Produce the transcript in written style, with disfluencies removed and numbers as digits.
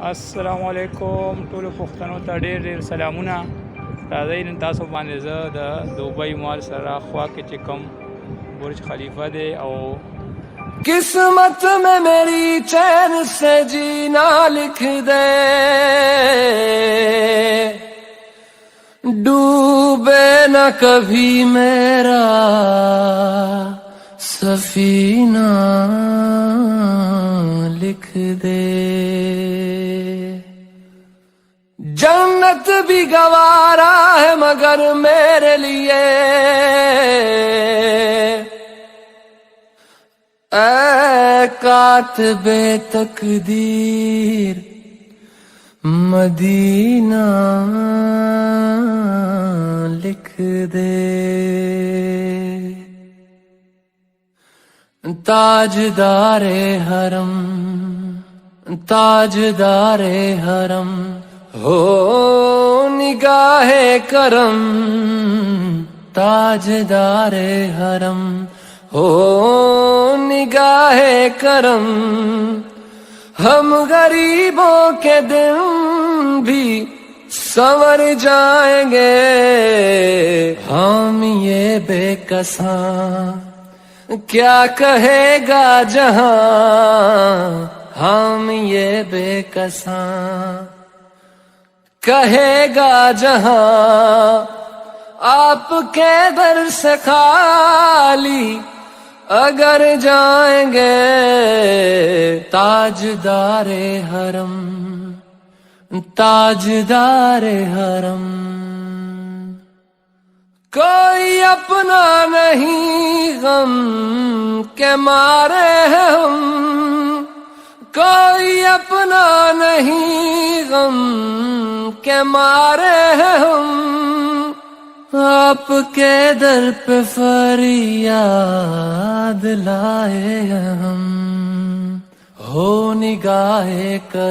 السلام علیکم ټولو پښتنو ته ډېر ډېر سلامونه. راځئ نن تاسو باندې زه د دوبۍ مال سره خوا کې چې کوم برج خلیفہ دی او قسمت میں میری چین سے جینا لکھ دے، ڈوبے نہ کبھی میرا سفینہ لکھ دے. جنت بھی گوارا ہے مگر میرے لیے، اے کاتب تقدیر مدینہ لکھ دے. تاجدار حرم، تاجدار حرم ہو نگاہ کرم، تاجدار حرم ہو نگاہ کرم. ہم غریبوں کے دن بھی سنور جائیں گے، ہم یہ بے کساں کیا کہے گا جہاں، ہم یہ بے کساں کہے گا جہاں. آپ کے در سے خالی اگر جائیں گے، تاجدار حرم، تاجدار حرم. کوئی اپنا نہیں غم کے مارے ہیں ہم، کوئی اپنا نہیں غم کے مارے ہیں ہم. آپ کے در پہ فریاد لائے ہیں ہم، ہو نگاہ کر